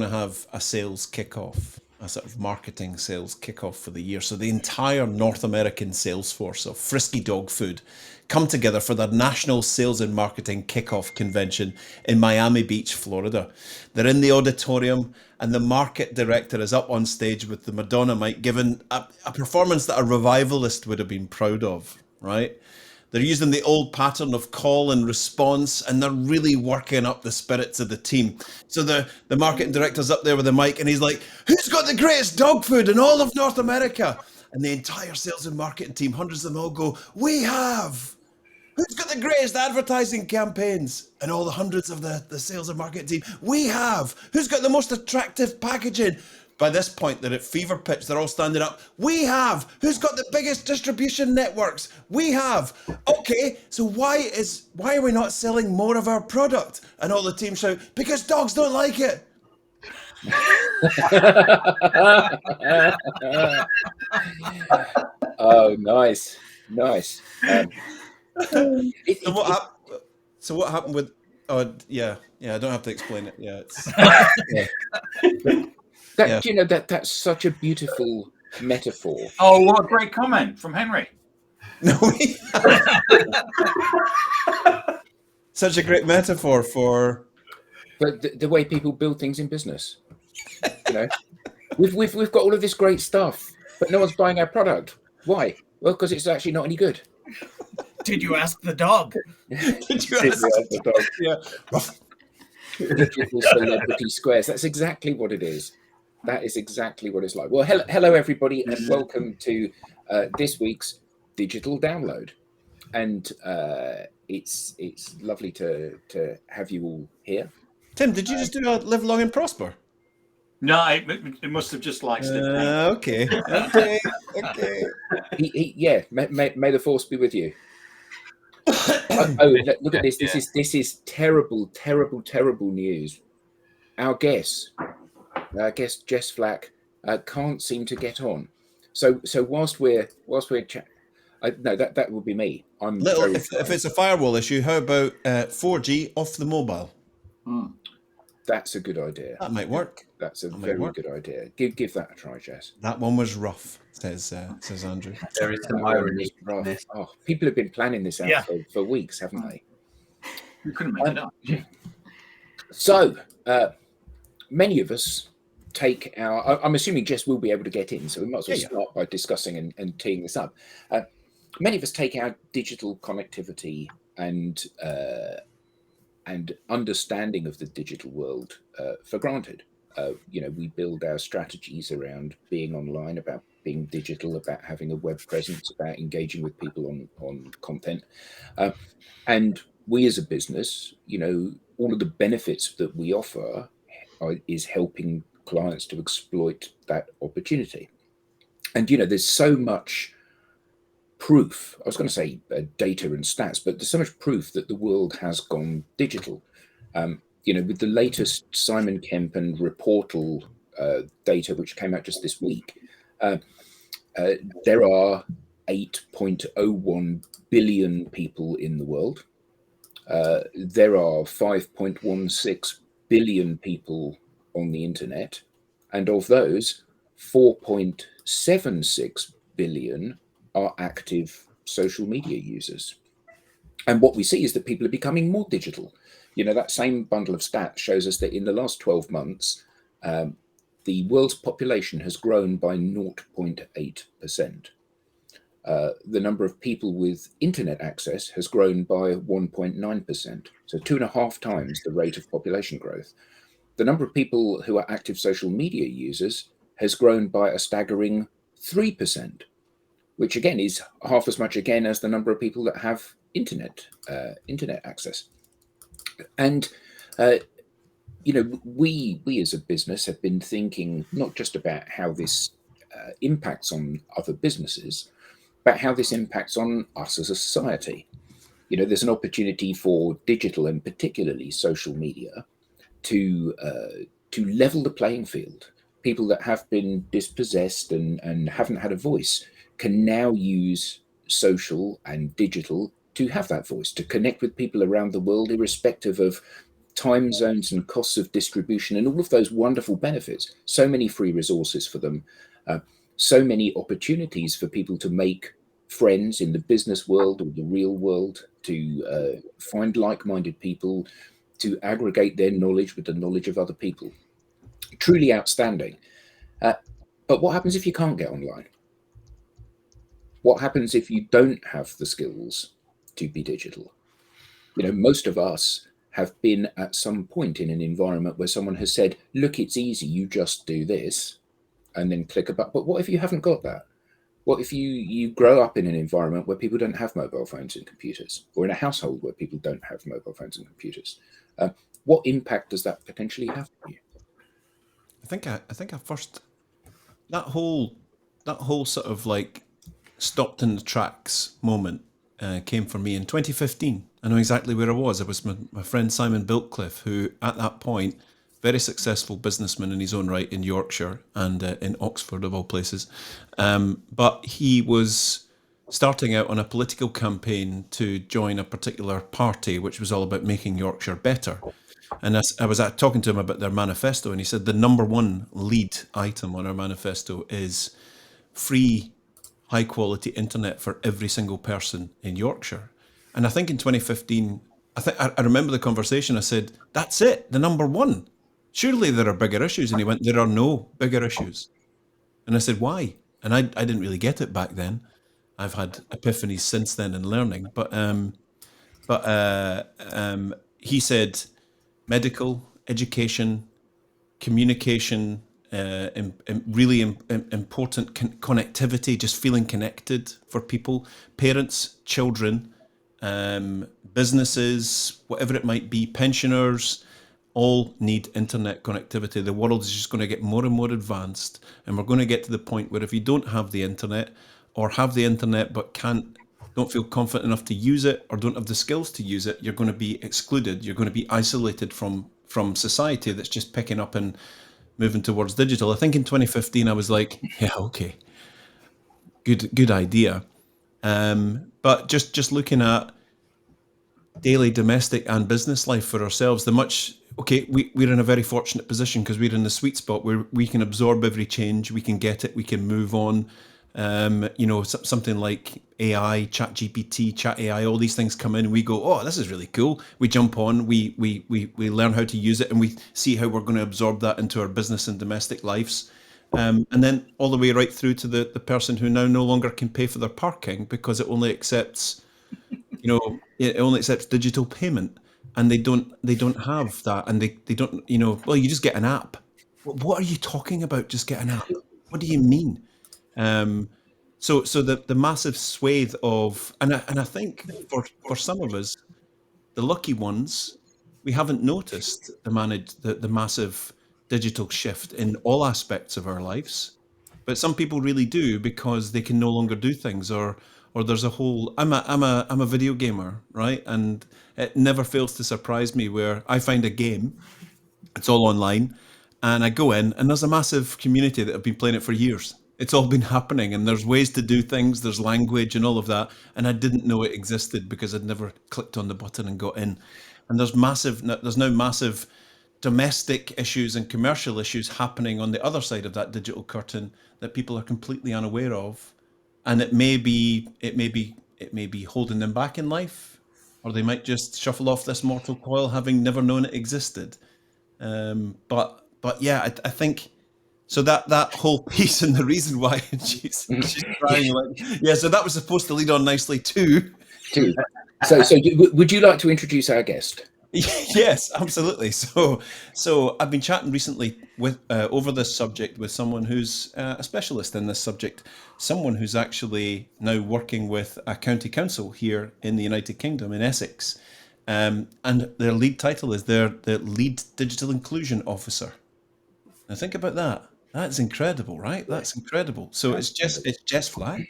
to have a sales kickoff, a sort of marketing sales kickoff for the year. So the entire North American sales force of Frisky Dog Food come together for their national sales and marketing kickoff convention in Miami Beach, Florida. They're in the auditorium and the market director is up on stage with the Madonna mic, giving a performance that a revivalist would have been proud of, right? They're using the old pattern of call and response, and they're really working up the spirits of the team. So the marketing director's up there with the mic, and he's like, "Who's got the greatest dog food in all of North America?" And the entire sales and marketing team, hundreds of them all go, "We have." Who's got the greatest advertising campaigns? And all the hundreds of the sales and marketing team, "We have." Who's got the most attractive packaging? By this point, they're at fever pitch. They're all standing up. "We have." Who's got the biggest distribution networks? "We have." Okay, so why are we not selling more of our product? And all the team shout, "Because dogs don't like it." Oh, nice. So what happened with? Oh yeah. I don't have to explain it. Yeah, it's. Yeah. You know, that's such a beautiful metaphor. Oh, what a great comment from Henry. No, such a great metaphor for. But the way people build things in business. You know, we've got all of this great stuff, but no one's buying our product. Why? Well, because it's actually not any good. Did you ask the dog? Did you ask the dog? Yeah. Digital celebrity squares. That's exactly what it is. That is exactly what it's like. Well, hello everybody, and welcome to this week's Digital Download. And it's lovely to have you all here. Tim, did you just do a live long and prosper? No, it must have just like slipped out. Okay. Yeah, may the force be with you. Look at this. This is terrible news. Our guest Jess Flack can't seem to get on. So whilst we're no, that would be me. If it's a firewall issue, how about 4G off the mobile? That's a good idea. That might work. That's a very good idea. Give that a try, Jess. That one was rough, says Andrew. There is some irony. Oh, people have been planning this out for weeks, haven't they? You couldn't make it up. So many of us take our. I'm assuming Jess will be able to get in, so we might as well start by discussing and teeing this up. Many of us take our digital connectivity and understanding of the digital world for granted. We build our strategies around being online, about being digital, about having a web presence, about engaging with people on content. And we as a business, all of the benefits that we offer is helping clients to exploit that opportunity. And, there's so much proof, I was going to say data and stats, but there's so much proof that the world has gone digital. With the latest Simon Kemp and Reportal data, which came out just this week, there are 8.01 billion people in the world. There are 5.16 billion people on the internet, and of those, 4.76 billion are active social media users. And what we see is that people are becoming more digital. That same bundle of stats shows us that in the last 12 months, the world's population has grown by 0.8%. The number of people with internet access has grown by 1.9%, so 2.5 times the rate of population growth. The number of people who are active social media users has grown by a staggering 3%, which again is half as much again as the number of people that have internet access. And we as a business have been thinking not just about how this impacts on other businesses, but how this impacts on us as a society. There's an opportunity for digital and particularly social media to level the playing field. People that have been dispossessed and haven't had a voice can now use social and digital to have that voice, to connect with people around the world, irrespective of time zones and costs of distribution and all of those wonderful benefits. So many free resources for them, so many opportunities for people to make friends in the business world or the real world, to find like-minded people, to aggregate their knowledge with the knowledge of other people. Truly outstanding. But what happens if you can't get online? What happens if you don't have the skills to be digital? You know, most of us have been at some point in an environment where someone has said, look, it's easy, you just do this, and then click a button. But what if you haven't got that? What if you grow up in an environment where people don't have mobile phones and computers, or in a household where people don't have mobile phones and computers? What impact does that potentially have for you? I think I first, that whole sort of like stopped in the tracks moment came for me in 2015. I know exactly where I was. It was my friend Simon Biltcliffe, who at that point, very successful businessman in his own right in Yorkshire and in Oxford of all places. But he was starting out on a political campaign to join a particular party, which was all about making Yorkshire better. And I was talking to him about their manifesto, and he said the number one lead item on our manifesto is free, high quality internet for every single person in Yorkshire. And I think in 2015, I remember the conversation. I said, that's it, the number one. Surely there are bigger issues. And he went, there are no bigger issues. And I said, why? And I didn't really get it back then. I've had epiphanies since then in learning. But he said medical, education, communication, really important connectivity, just feeling connected for people, parents, children, businesses, whatever it might be, pensioners, all need internet connectivity. The world is just going to get more and more advanced, and we're going to get to the point where if you don't have the internet, or have the internet but don't feel confident enough to use it, or don't have the skills to use it, you're going to be excluded. You're going to be isolated from society that's just picking up and moving towards digital. I think in 2015 I was like, yeah, okay, good idea. But just looking at daily domestic and business life for ourselves, we're in a very fortunate position because we're in the sweet spot where we can absorb every change, we can get it, we can move on. Something like AI, Chat GPT, Chat AI, all these things come in and we go, oh, this is really cool. We jump on, we learn how to use it, and we see how we're going to absorb that into our business and domestic lives. And then all the way right through to the person who now no longer can pay for their parking because it only accepts, digital payment, and they don't have that, and they don't, well, you just get an app. What are you talking about? Just get an app? What do you mean? So the massive swathe of, and I think for some of us, the lucky ones, we haven't noticed the massive digital shift in all aspects of our lives, but some people really do because they can no longer do things, or there's a whole. I'm a video gamer, right? And it never fails to surprise me where I find a game, it's all online, and I go in, and there's a massive community that have been playing it for years. It's all been happening, and there's ways to do things, there's language and all of that, and I didn't know it existed because I'd never clicked on the button and got in. And there's now massive domestic issues and commercial issues happening on the other side of that digital curtain that people are completely unaware of, and it may be holding them back in life, or they might just shuffle off this mortal coil having never known it existed. But yeah, I think. So that whole piece, and the reason why she's crying, so that was supposed to lead on nicely too. So would you like to introduce our guest? Yes, absolutely. So I've been chatting recently with over this subject with someone who's a specialist in this subject, someone who's actually now working with a county council here in the United Kingdom in Essex, and their lead title is the lead digital inclusion officer. Now think about that. That's incredible, right? That's incredible. So it's Jess Flack.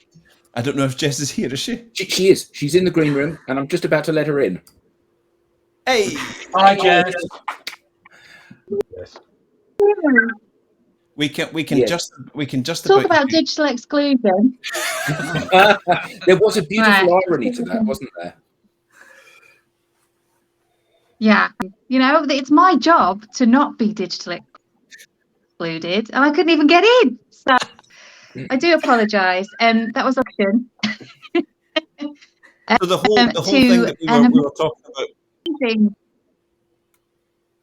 I don't know if Jess is here, is she? She is. She's in the green room, and I'm just about to let her in. Hey! Hi, Jess. Yes. We can just talk about digital exclusion. There was a beautiful irony to that, wasn't there? Yeah, you know, it's my job to not be digitally excluded, and I couldn't even get in. So I do apologise. That was option. So the whole thing that we were talking about. Amazing.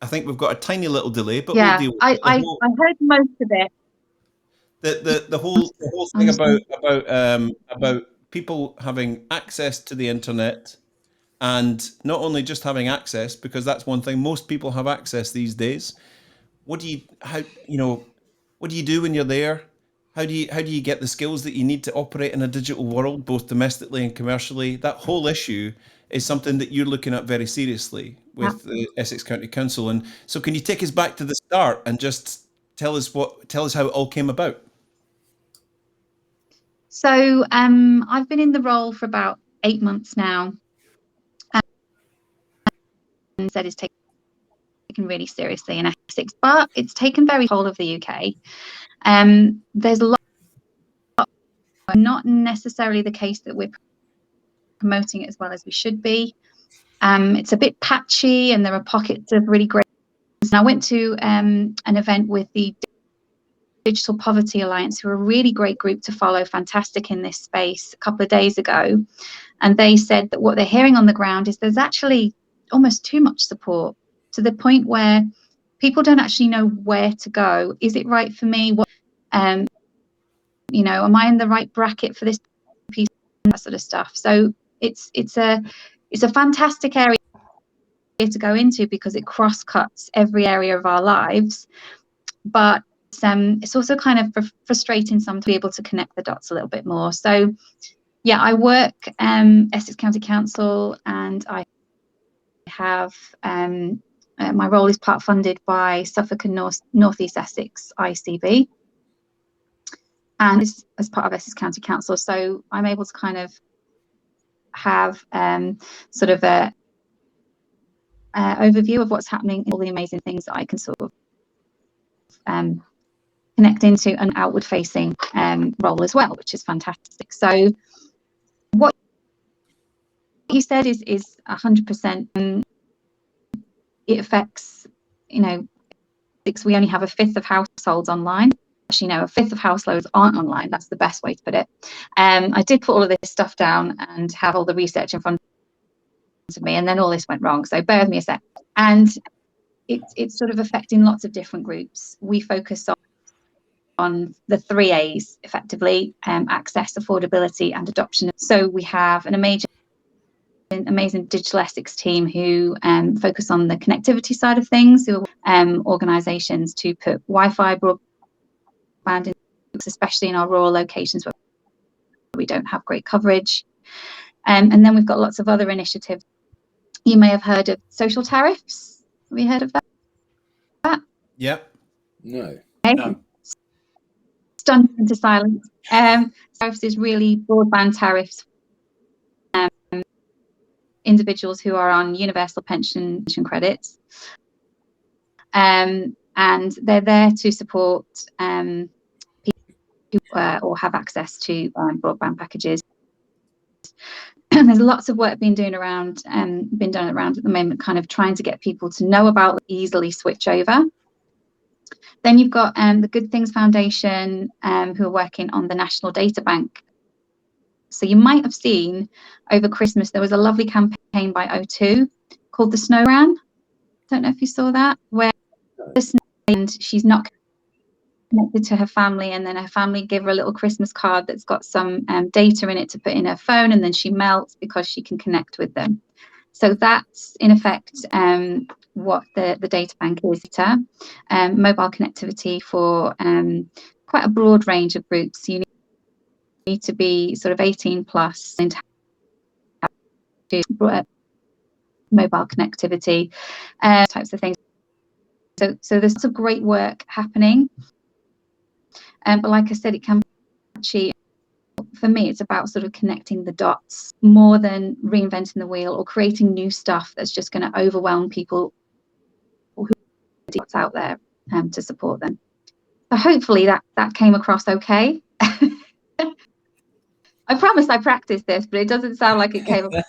I think we've got a tiny little delay, but Yeah, we'll deal with I it. heard most of it. The whole thing about people having access to the internet, and not only just having access, because that's one thing, most people have access these days. What do you do when you're there? How do you get the skills that you need to operate in a digital world, both domestically and commercially? That whole issue is something that you're looking at very seriously with the Essex County Council. And so can you take us back to the start and just tell us how it all came about? So I've been in the role for about 8 months now, and said it's taken really seriously in Essex, but it's taken very whole of the UK. There's a lot, not necessarily the case that we're promoting it as well as we should be. It's a bit patchy, and there are pockets of really great. And I went to an event with the Digital Poverty Alliance, who are a really great group to follow, fantastic in this space, a couple of days ago. And they said that what they're hearing on the ground is there's actually almost too much support, to the point where people don't actually know where to go. Is it right for me? What, you know, am I in the right bracket for this piece? That sort of stuff. So it's a fantastic area to go into, because it cross cuts every area of our lives. But it's also kind of frustrating sometimes to be able to connect the dots a little bit more. So yeah, I work Essex County Council, and I have my role is part funded by Suffolk and North East Essex ICB, and as part of Essex County Council. So I'm able to kind of have sort of a overview of what's happening, all the amazing things that I can sort of connect into an outward facing role as well, which is fantastic. So what you said is 100%. It affects, you know, we only have a fifth of households online. Actually, no, a fifth of households aren't online. That's the best way to put it. I did put all of this stuff down and have all the research in front of me, and then all this went wrong. So bear with me a sec. And it's sort of affecting lots of different groups. We focus on the 3 A's effectively: access, affordability, and adoption. So we have an amazing Digital Essex team who focus on the connectivity side of things, who are organisations to put Wi-Fi broadband in, especially in our rural locations where we don't have great coverage. And then we've got lots of other initiatives. You may have heard of social tariffs. Have you heard of that? Yeah. No. No. Stunned into silence. Tariffs is really broadband tariffs. Individuals who are on universal pension credits, and they're there to support people who or have access to broadband packages. And there's lots of work being done around at the moment, kind of trying to get people to know about, easily switch over. Then you've got the Good Things Foundation, who are working on the National Data Bank. So you might have seen over Christmas there was a lovely campaign by O2 called the Snow Ran. Don't know if you saw that, where she's not connected to her family, and then her family give her a little Christmas card that's got some data in it to put in her phone, and then she melts because she can connect with them. So that's in effect what the data bank is. Mobile connectivity for quite a broad range of groups. You need to be sort of 18 plus and to mobile connectivity, types of things. So there's lots of great work happening, but like I said, it can be actually, for me, it's about sort of connecting the dots more than reinventing the wheel or creating new stuff that's just going to overwhelm people who are what's out there to support them. So hopefully that came across okay. I promise I practiced this, but it doesn't sound like it came across.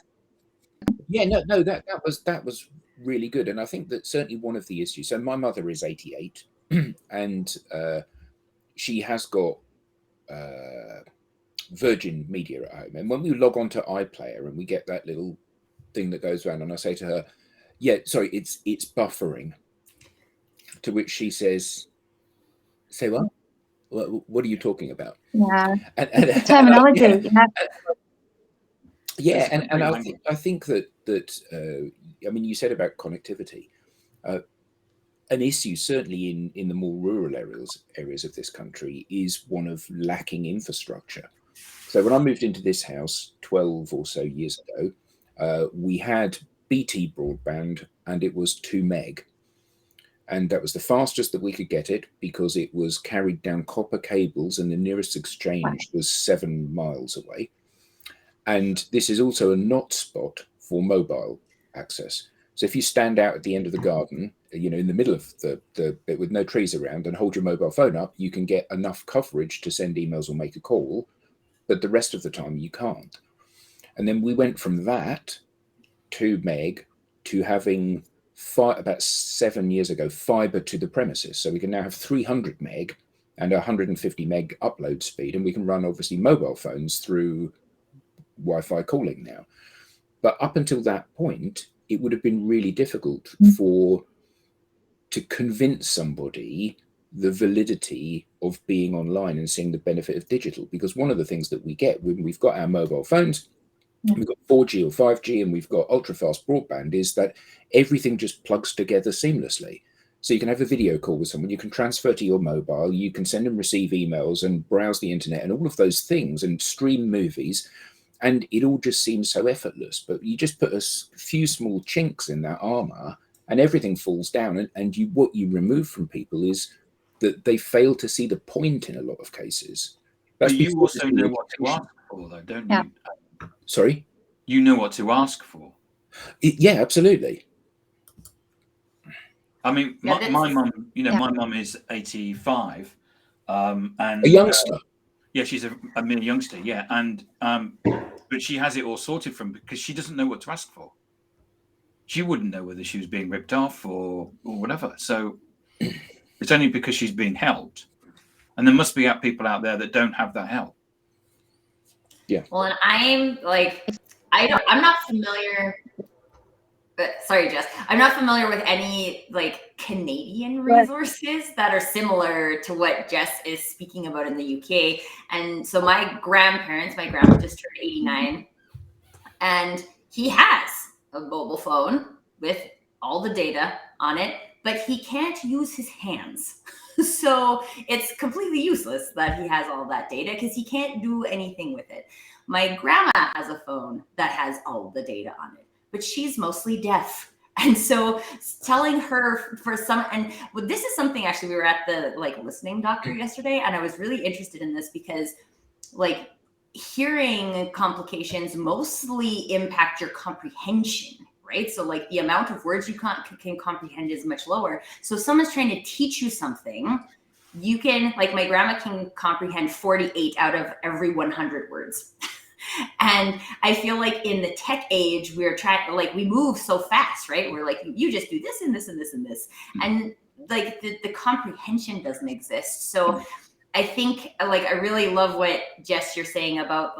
Yeah, no, that was really good. And I think that certainly one of the issues, so my mother is 88 and she has got Virgin Media at home. And when we log on to iPlayer and we get that little thing that goes around, and I say to her, yeah, sorry, it's buffering. To which she says, say what? What are you talking about? Yeah, and terminology. Yeah, and I think that I mean, you said about connectivity. An issue certainly in the more rural areas of this country is one of lacking infrastructure. So when I moved into this house 12 or so years ago, we had BT broadband and it was 2 meg. And that was the fastest that we could get it because it was carried down copper cables and the nearest exchange was 7 miles away. And this is also a not spot for mobile access. So if you stand out at the end of the garden, you know, in the middle of the bit with no trees around and hold your mobile phone up, you can get enough coverage to send emails or make a call, but the rest of the time you can't. And then we went from that 2 meg to having about 7 years ago fiber to the premises. So we can now have 300 meg and 150 meg upload speed, and we can run obviously mobile phones through Wi-Fi calling now. But up until that point, it would have been really difficult to convince somebody the validity of being online and seeing the benefit of digital. Because one of the things that we get when we've got our mobile phones, we've got 4G or 5G and we've got ultra fast broadband, is that everything just plugs together seamlessly. So you can have a video call with someone, you can transfer to your mobile, you can send and receive emails and browse the internet and all of those things and stream movies. And it all just seems so effortless. But you just put a few small chinks in that armor and everything falls down. And what you remove from people is that they fail to see the point in a lot of cases. But you also know what to ask for, though, don't you? Sorry? You know what to ask for. Yeah, absolutely. I mean, my mum, you know, my mum is 85. And a youngster. Yeah, she's a mere youngster, yeah. And but she has it all sorted because she doesn't know what to ask for. She wouldn't know whether she was being ripped off or whatever. So it's only because she's being helped. And there must be people out there that don't have that help. Yeah. Well, and I'm like, I'm not familiar. But sorry, Jess, I'm not familiar with any like Canadian resources that are similar to what Jess is speaking about in the UK. And so my grandma just turned 89, and he has a mobile phone with all the data on it, but he can't use his hands. So it's completely useless that he has all that data because he can't do anything with it. My grandma has a phone that has all the data on it, but she's mostly deaf. And so telling her and this is something, actually, we were at the listening doctor yesterday, and I was really interested in this because hearing complications mostly impact your comprehension, right? So the amount of words you can comprehend is much lower. So if someone's trying to teach you something, you can, my grandma can comprehend 48 out of every 100 words. And I feel like in the tech age, we're trying, we move so fast, right? We're you just do this and this and this and this. And the comprehension doesn't exist. So I think I really love what Jess, you're saying about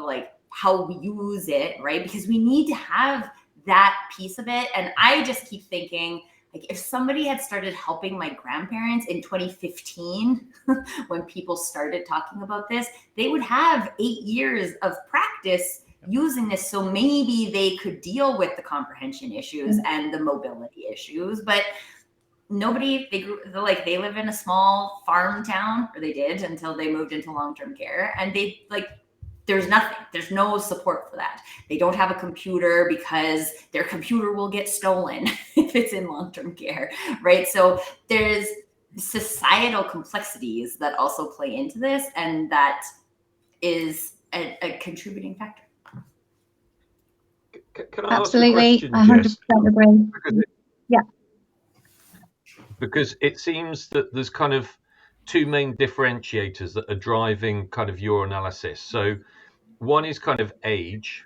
how we use it, right? Because we need to have that piece of it. And I just keep thinking, if somebody had started helping my grandparents in 2015, when people started talking about this, they would have 8 years of practice using this. So maybe they could deal with the comprehension issues and the mobility issues, but nobody, they live in a small farm town, or they did until they moved into long-term care. And there's nothing. There's no support for that. They don't have a computer because their computer will get stolen if it's in long-term care, right? So there's societal complexities that also play into this, and that is a contributing factor. Can I Absolutely, ask a question, 100% agree. Because it seems that there's kind of two main differentiators that are driving kind of your analysis. So one is kind of age.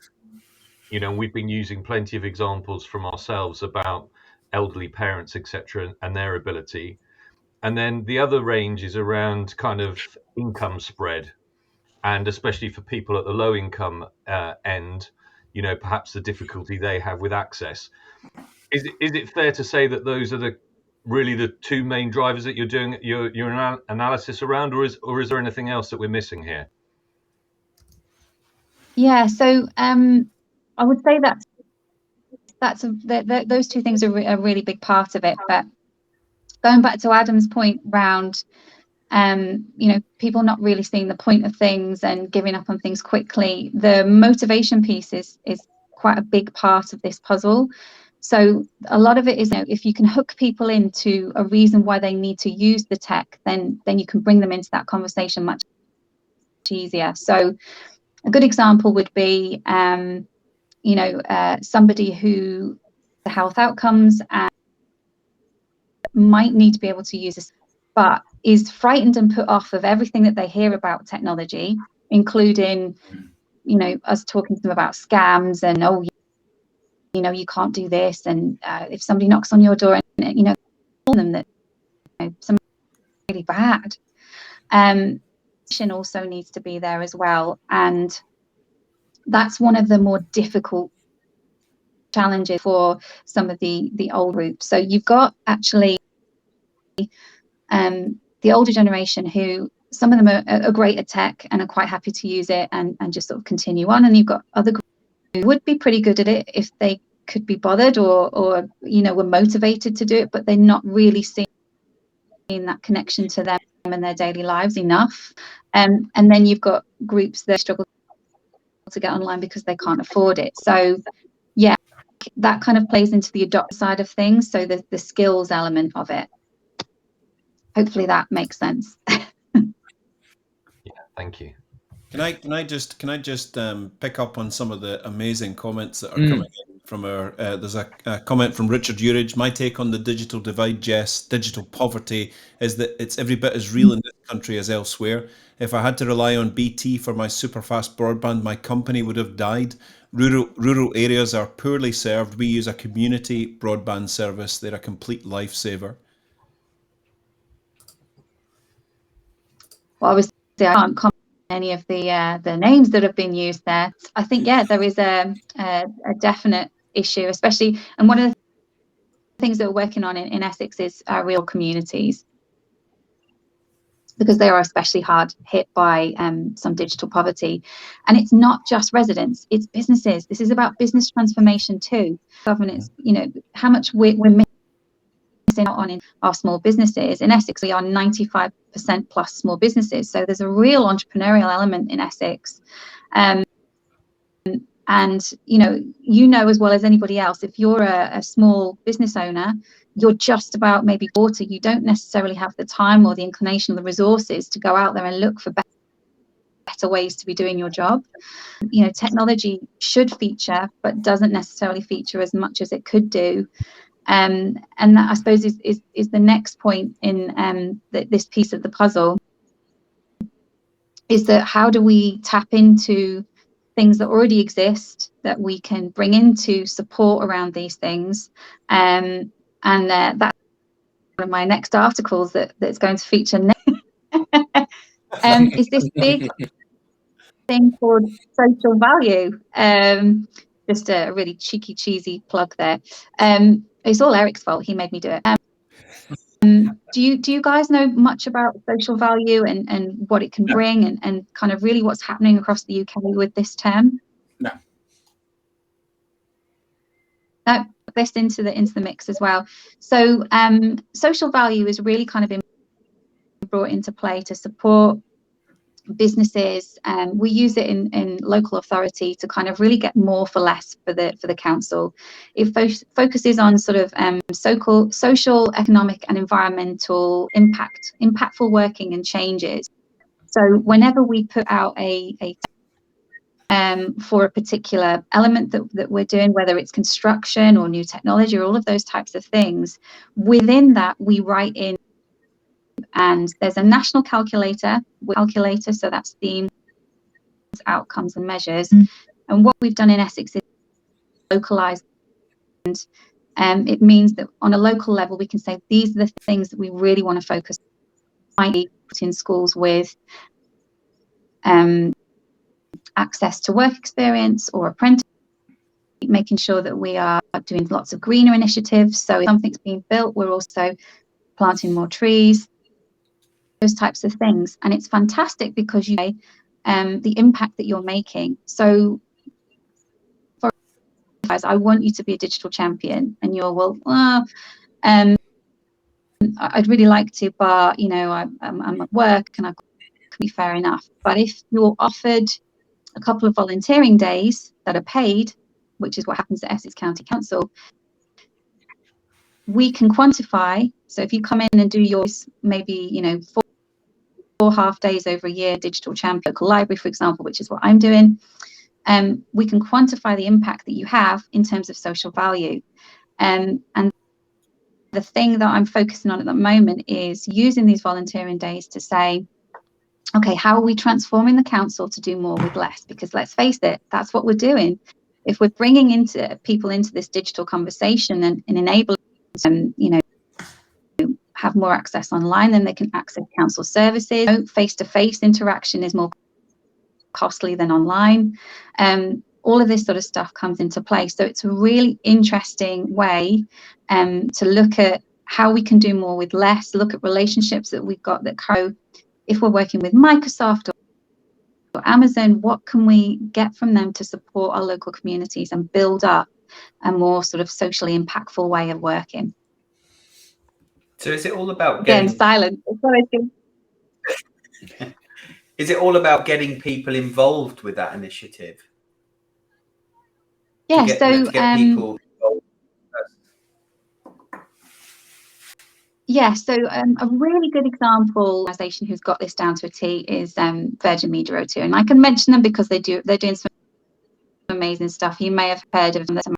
We've been using plenty of examples from ourselves about elderly parents, etc., and their ability. And then the other range is around kind of income spread, and especially for people at the low income end, perhaps the difficulty they have with access. Is it fair to say that those are really the two main drivers that you're doing your analysis around, or is there anything else that we're missing here? Yeah, so I would say those two things are a really big part of it. But going back to Adam's point around people not really seeing the point of things and giving up on things quickly, the motivation piece is quite a big part of this puzzle. So a lot of it is, if you can hook people into a reason why they need to use the tech, then you can bring them into that conversation much easier. So a good example would be somebody who the health outcomes and might need to be able to use this, but is frightened and put off of everything that they hear about technology, including us talking to them about scams and you can't do this, and if somebody knocks on your door and tell them that something really bad. Also needs to be there as well, and that's one of the more difficult challenges for some of the old groups. So you've got actually the older generation, who some of them are great at tech and are quite happy to use it and just sort of continue on, and you've got other groups who would be pretty good at it if they could be bothered or were motivated to do it, but they're not really seeing that connection to them and their daily lives enough. And then you've got groups that struggle to get online because they can't afford it. So yeah, that kind of plays into the adopt side of things, so the skills element of it. Hopefully that makes sense. Yeah, thank you. Can I just pick up on some of the amazing comments that are coming in from our? There's a comment from Richard Urage. My take on the digital divide, Jess, digital poverty, is that it's every bit as real in this country as elsewhere. If I had to rely on BT for my super fast broadband, my company would have died. Rural areas are poorly served. We use a community broadband service. They're a complete lifesaver. Well, obviously I can't comment on any of the names that have been used there. I think there is a definite issue, especially, and one of the things that we're working on in Essex is real communities, because they are especially hard hit by some digital poverty. And it's not just residents, it's businesses. This is about business transformation too. Governance, how much we're missing out on in our small businesses. In Essex, we are 95% plus small businesses. So there's a real entrepreneurial element in Essex. And as well as anybody else, if you're a small business owner, you're just about maybe quarter, you don't necessarily have the time or the inclination or the resources to go out there and look for better ways to be doing your job. Technology should feature, but doesn't necessarily feature as much as it could do. And that, I suppose, is the next point in this piece of the puzzle, is that how do we tap into things that already exist that we can bring into support around these things. And that's one of my next articles that's going to feature is this big thing called social value. Just a really cheesy plug there. It's all Eric's fault. He made me do it. Do you guys know much about social value and what it can bring and kind of really what's happening across the UK with this term? No. Put this into the mix as well. So social value is really kind of been brought into play to support businesses, and we use it in local authority to kind of really get more for less for the council. It focuses on sort of social, economic and environmental impactful working and changes. So whenever we put out for a particular element that we're doing, whether it's construction or new technology or all of those types of things, within that we write in, and there's a national calculator, so that's themes, outcomes and measures. And what we've done in Essex is localize and It means that on a local level, we can say these are the things that we really want to focus on in schools with access to work experience or apprentice, making sure that we are doing lots of greener initiatives. So if something's being built, we're also planting more trees, those types of things. And it's fantastic because you know the impact that you're making. So for guys, I want you to be a digital champion, and you're, well, I'd really like to, but you know, I'm at work and I could be fair enough. But if you're offered a couple of volunteering days that are paid, which is what happens at Essex County Council, we can quantify. So if you come in and do yours, maybe, you know, four half days over a year, digital champion, local library, for example, which is what I'm doing, we can quantify the impact that you have in terms of social value. And the thing that I'm focusing on at the moment is using these volunteering days to say, okay, how are we transforming the council to do more with less? Because let's face it, that's what we're doing. If we're bringing people into this digital conversation and enabling them, you know, have more access online, then they can access council services. Face-to-face interaction is more costly than online. All of this sort of stuff comes into play. So it's a really interesting way to look at how we can do more with less, look at relationships that we've got that grow. If we're working with Microsoft or Amazon, what can we get from them to support our local communities and build up a more sort of socially impactful way of working? So is it all about getting getting silent? Is it all about getting people involved with that initiative? Yeah, to get people involved. Yeah, so a really good example organisation who's got this down to a T is Virgin Media O2, and I can mention them because they're doing some amazing stuff. You may have heard of them in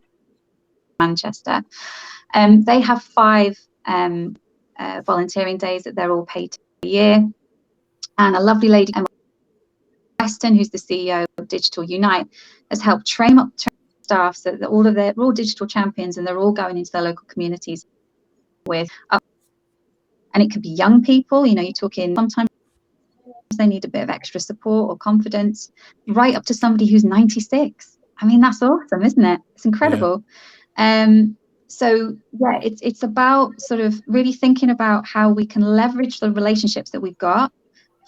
Manchester. They have 5 volunteering days that they're all paid a year, and a lovely lady, Emma Weston, who's the CEO of Digital Unite, has helped train up staff so that they're all digital champions, and they're all going into their local communities with and it could be young people, you know, you're talking sometimes they need a bit of extra support or confidence, right up to somebody who's 96. I mean, that's awesome, isn't it? It's incredible. Yeah. So yeah, it's about sort of really thinking about how we can leverage the relationships that we've got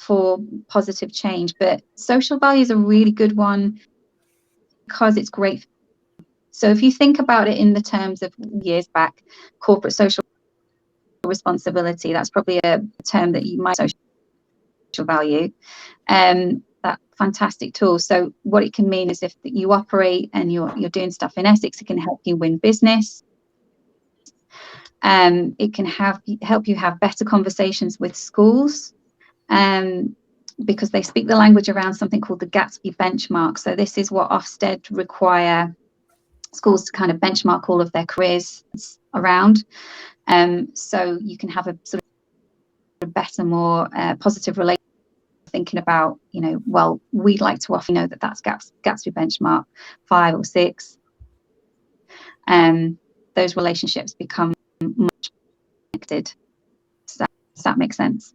for positive change. But social value is a really good one because it's great. So if you think about it in the terms of years back, corporate social responsibility, that's probably a term that you might social value, that fantastic tool. So what it can mean is if you operate and you're doing stuff in Essex, it can help you win business. It can help you have better conversations with schools, because they speak the language around something called the Gatsby benchmark. So this is what Ofsted require schools to kind of benchmark all of their careers around. So you can have a sort of better, more positive relationship, thinking about, you know, well, we'd like to offer, you know, that's Gatsby benchmark 5 or 6. Those relationships become much connected. Does that make sense?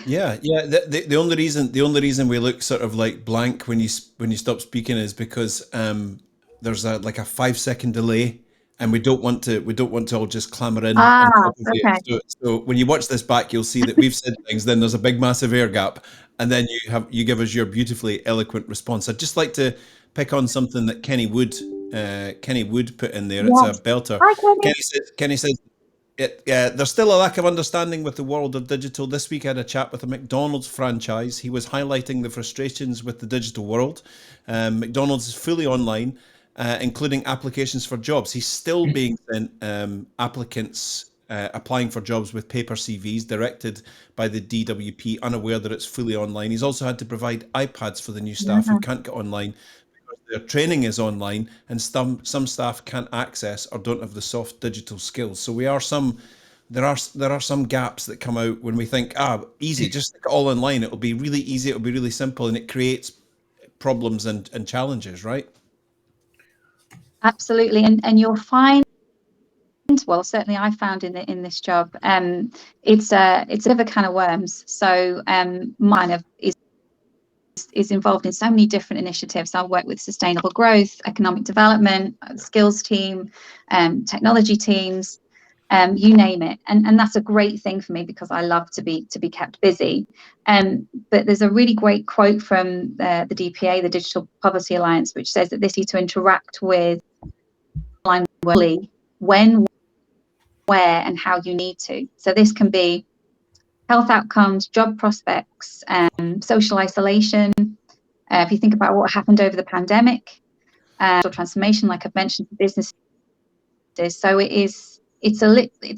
Yeah. The only reason we look sort of like blank when you stop speaking is because there's a 5-second delay, and we don't want to all just clamor in. Okay. So when you watch this back, you'll see that we've said things, then there's a big massive air gap, and then you give us your beautifully eloquent response. I'd just like to pick on something that Kenny Wood put in there. Yes. It's a belter. Hi, Kenny says there's still a lack of understanding with the world of digital. This week I had a chat with a McDonald's franchise. He was highlighting the frustrations with the digital world. McDonald's is fully online, including applications for jobs. He's still being sent applicants applying for jobs with paper CVs directed by the DWP, unaware that it's fully online. He's also had to provide iPads for the new staff who can't get online. Their training is online, and some staff can't access or don't have the soft digital skills. So there are some gaps that come out when we think, easy, just stick it all online. It'll be really easy. It'll be really simple, and it creates problems and challenges, right? Absolutely, and you'll find well, certainly I found in this job, it's a bit of a can of worms. So mine is involved in so many different initiatives. I work with sustainable growth, economic development, skills team, technology teams, you name it, and that's a great thing for me because I love to be kept busy. But there's a really great quote from the DPA, the Digital Poverty Alliance, which says that this is to interact with online when, where, and how you need to. So this can be health outcomes, job prospects, social isolation. If you think about what happened over the pandemic, transformation, like I've mentioned, for businesses. So it's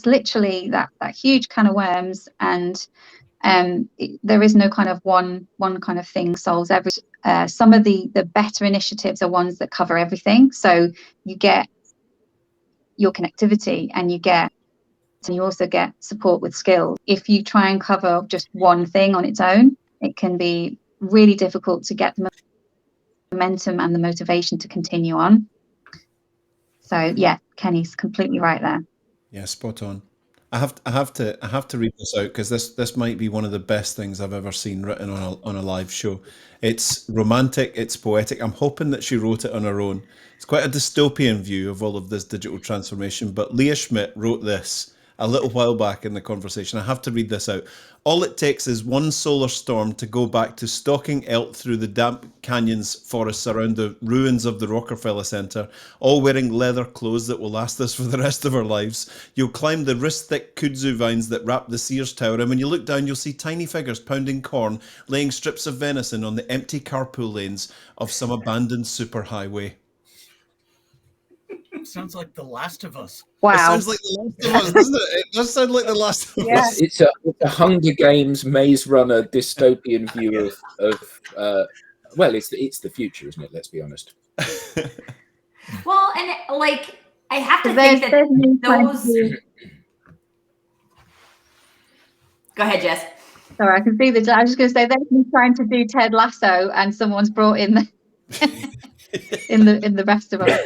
literally that huge can of worms, and there is no kind of one kind of thing solves every. Some of the better initiatives are ones that cover everything. So you get your connectivity, and you also get support with skills. If you try and cover just one thing on its own, it can be really difficult to get the momentum and the motivation to continue on. So yeah, Kenny's completely right there. Yeah, spot on. I have to read this out because this might be one of the best things I've ever seen written on a live show. It's romantic, it's poetic. I'm hoping that she wrote it on her own. It's quite a dystopian view of all of this digital transformation, but Leah Schmidt wrote this a little while back in the conversation. I have to read this out. All it takes is one solar storm to go back to stalking elk through the damp canyons forests around the ruins of the Rockefeller Center, all wearing leather clothes that will last us for the rest of our lives. You'll climb the wrist-thick kudzu vines that wrap the Sears Tower, and when you look down, you'll see tiny figures pounding corn, laying strips of venison on the empty carpool lanes of some abandoned superhighway. Sounds like The Last of Us. Wow. It sounds like The Last of Us, doesn't it? It does sound like The Last of Us. It's a Hunger Games, Maze Runner, dystopian view of well, it's the future, isn't it? Let's be honest. Well, and like I have to think that those. Go ahead, Jess. Sorry, I can see that. I was just going to say they've been trying to do Ted Lasso, and someone's brought in the rest of us.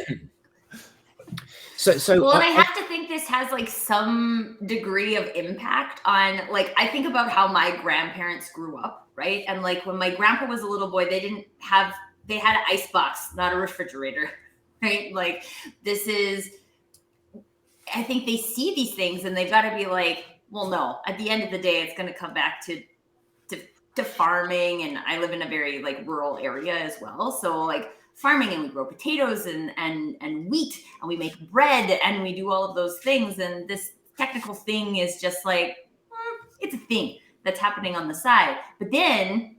So well, and I have to think this has like some degree of impact on, like, I think about how my grandparents grew up, right? And like when my grandpa was a little boy, they had an ice box, not a refrigerator, right? Like I think they see these things and they've got to be like, well, no, at the end of the day, it's going to come back to farming. And I live in a very like rural area as well. So like farming, and we grow potatoes and wheat, and we make bread, and we do all of those things. And this technical thing is just like, it's a thing that's happening on the side. But then,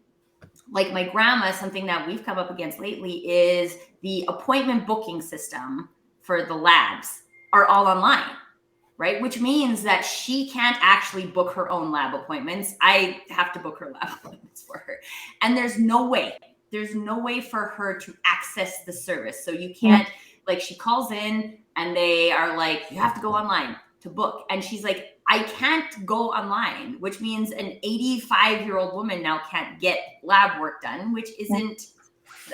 like my grandma, something that we've come up against lately is the appointment booking system for the labs are all online, right? Which means that she can't actually book her own lab appointments. I have to book her lab appointments for her. And there's no way for her to access the service. So you can't, like, she calls in and they are like, you have to go online to book. And she's like, I can't go online, which means an 85-year-old woman now can't get lab work done, which isn't,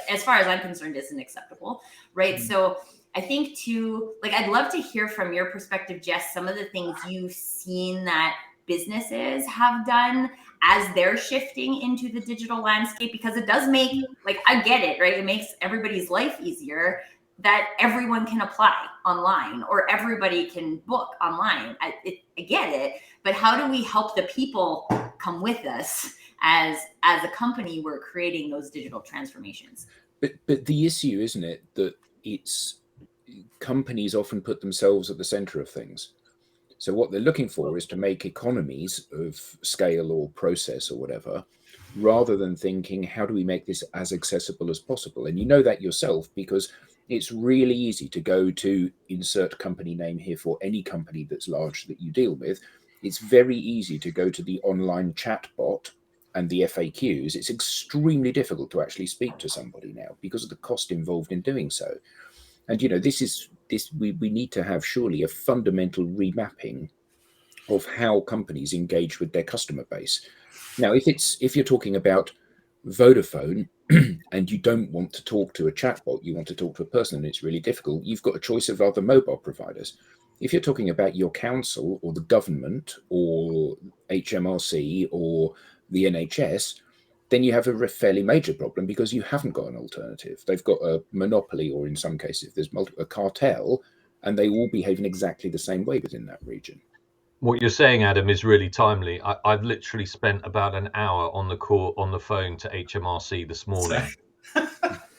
as far as I'm concerned, isn't acceptable, right? Mm-hmm. So I think too, like, I'd love to hear from your perspective, Jess, some of the things you've seen that businesses have done as they're shifting into the digital landscape, because it does make, like, I get it, right? It makes everybody's life easier that everyone can apply online or everybody can book online. I get it, but how do we help the people come with us as a company? We're creating those digital transformations. But the issue, isn't it, that it's companies often put themselves at the center of things. So what they're looking for is to make economies of scale or process or whatever, rather than thinking, how do we make this as accessible as possible? And you know that yourself, because it's really easy to go to insert company name here for any company that's large that you deal with. It's very easy to go to the online chat bot and the FAQs. It's extremely difficult to actually speak to somebody now because of the cost involved in doing so. And, you know, we need to have surely a fundamental remapping of how companies engage with their customer base. Now, if you're talking about Vodafone and you don't want to talk to a chatbot, you want to talk to a person, and it's really difficult, you've got a choice of other mobile providers. If you're talking about your council or the government or HMRC or the NHS, then you have a fairly major problem because you haven't got an alternative. They've got a monopoly, or in some cases, there's a cartel, and they all behave in exactly the same way within that region. What you're saying, Adam, is really timely. I've literally spent about an hour on the phone to HMRC this morning,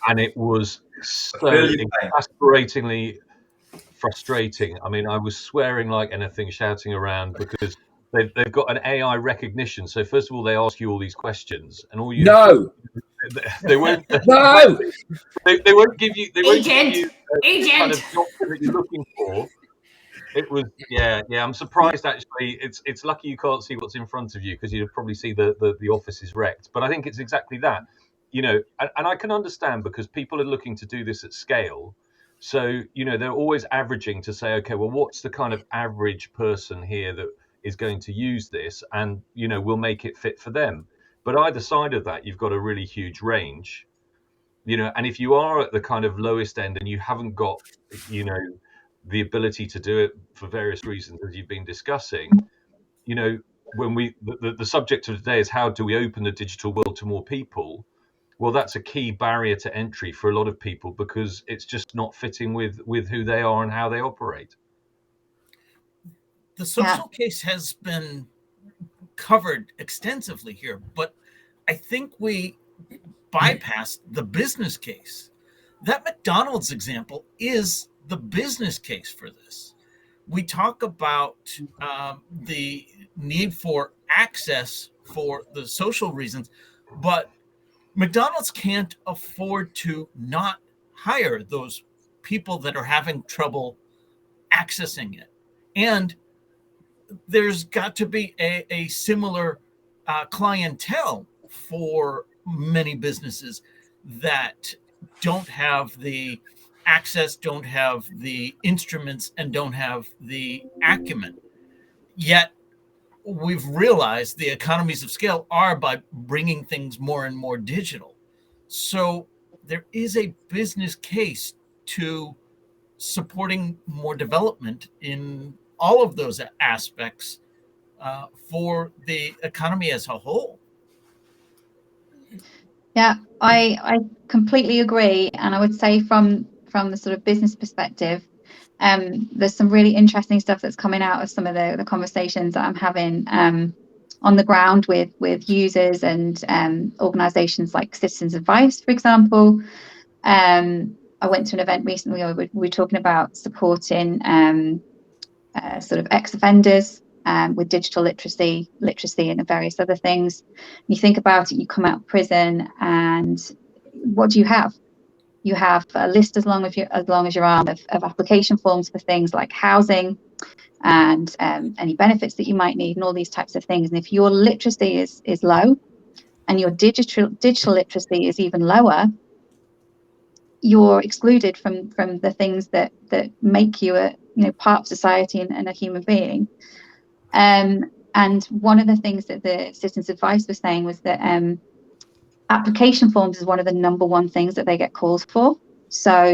and it was so exasperatingly frustrating. I mean, I was swearing like anything, shouting around, because they've got an AI recognition. So first of all, they ask you all these questions, and all you they won't no they won't give you Agent kind of doctor that you're looking for. It was I'm surprised actually. It's lucky you can't see what's in front of you, because you'd probably see the office is wrecked. But I think it's exactly that, and I can understand, because people are looking to do this at scale. So they're always averaging to say, okay, well, what's the kind of average person here that is going to use this, and we'll make it fit for them. But either side of that, you've got a really huge range, and if you are at the kind of lowest end and you haven't got the ability to do it for various reasons, as you've been discussing, when the subject of today is how do we open the digital world to more people? Well, that's a key barrier to entry for a lot of people, because it's just not fitting with who they are and how they operate. The social case has been covered extensively here, but I think we bypassed the business case. That McDonald's example is the business case for this. We talk about the need for access for the social reasons, but McDonald's can't afford to not hire those people that are having trouble accessing it. And there's got to be a similar clientele for many businesses that don't have the access, don't have the instruments, and don't have the acumen. Yet we've realized the economies of scale are by bringing things more and more digital. So there is a business case to supporting more development in all of those aspects for the economy as a whole. Yeah, I completely agree. And I would say from the sort of business perspective, there's some really interesting stuff that's coming out of some of the conversations that I'm having on the ground with users and organizations like Citizens Advice, for example. I went to an event recently where we were talking about supporting sort of ex-offenders with digital literacy and various other things. You think about it, you come out of prison, and what do you have? You have a list as long as your arm of application forms for things like housing and any benefits that you might need, and all these types of things. And if your literacy is low, and your digital literacy is even lower, you're excluded from the things that make you a part of society and a human being. And one of the things that the Citizens Advice was saying was that application forms is one of the number one things that they get calls for. So